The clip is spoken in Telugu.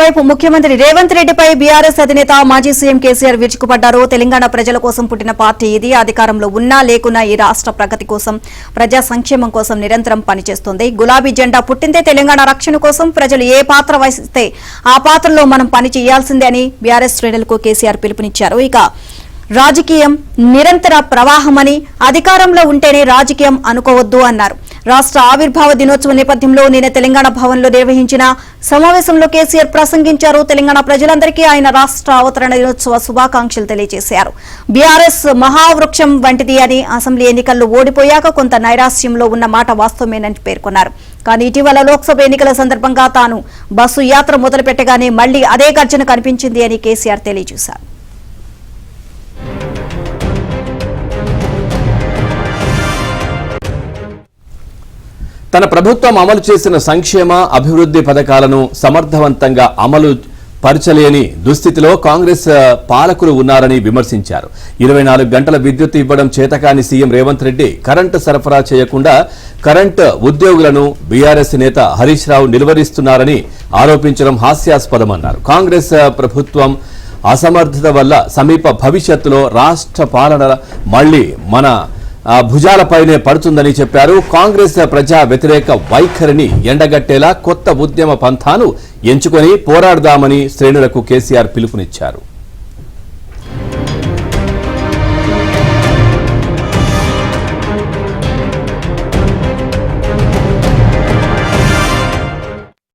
మరోవైపు ముఖ్యమంత్రి రేవంత్ రెడ్డిపై బీఆర్ఎస్ అధినేత మాజీ సీఎం కేసీఆర్ విరుచుకుపడ్డారు. తెలంగాణ ప్రజల కోసం పుట్టిన పార్టీ ఇది. అధికారంలో ఉన్నా లేకున్నా ఈ రాష్ట్ర ప్రగతి కోసం, ప్రజా సంక్షేమం కోసం నిరంతరం పనిచేస్తోంది. గులాబీ జెండా పుట్టిందే తెలంగాణ రక్షణ కోసం. ప్రజలు ఏ పాత్ర వహిస్తే ఆ పాత్రలో మనం పని చేయాల్సిందే అని బీఆర్ఎస్ శ్రేణులకు కేసీఆర్ పిలుపునిచ్చారు. ఇక రాజకీయం నిరంతర ప్రవాహమని, అధికారంలో ఉంటేనే రాజకీయం అనుకోవద్దు అన్నారు. రాష్ట్ర ఆవిర్భావ దినోత్సవం నేపథ్యంలో నిన్న తెలంగాణ భవన్లో నిర్వహించిన సమావేశంలో కేసీఆర్ ప్రసంగించారు. తెలంగాణ ప్రజలందరికీ ఆయన రాష్ట్ర అవతరణ దినోత్సవ శుభాకాంక్షలు తెలియజేశారు. బీఆర్ఎస్ మహావృక్షం వంటిది అని, అసెంబ్లీ ఎన్నికల్లో ఓడిపోయాక కొంత నైరాశ్యంలో ఉన్న మాట వాస్తవమేనని పేర్కొన్నారు. కానీ ఇటీవల లోక్సభ ఎన్నికల సందర్భంగా తాను బస్సు యాత్ర మొదలుపెట్టగానే మళ్లీ అదే గర్జన కనిపించింది అని కేసీఆర్ తెలియజేశారు. తన ప్రభుత్వం అమలు చేసిన సంక్షేమ అభివృద్ధి పథకాలను సమర్థవంతంగా అమలు పరచలేని దుస్థితిలో కాంగ్రెస్ పాలకులు ఉన్నారని విమర్శించారు. 24 గంటల విద్యుత్ ఇవ్వడం చేతకాని సీఎం రేవంత్ రెడ్డి కరెంటు సరఫరా చేయకుండా కరెంటు ఉద్యోగులను బీఆర్ఎస్ నేత హరీష్ రావు నిలువరిస్తున్నారని ఆరోపించడం హాస్యాస్పదమన్నారు. కాంగ్రెస్ ప్రభుత్వం అసమర్థత వల్ల సమీప భవిష్యత్తులో రాష్ట్ర పాలన మళ్లీ మన భుజాలపైనే పడుతుందని చెప్పారు. కాంగ్రెస్ ప్రజా వ్యతిరేక వైఖరిని ఎండగట్టేలా కొత్త ఉద్యమ పంథాను ఎంచుకొని పోరాడదామని శ్రేణులకు కేసీఆర్ పిలుపునిచ్చారు.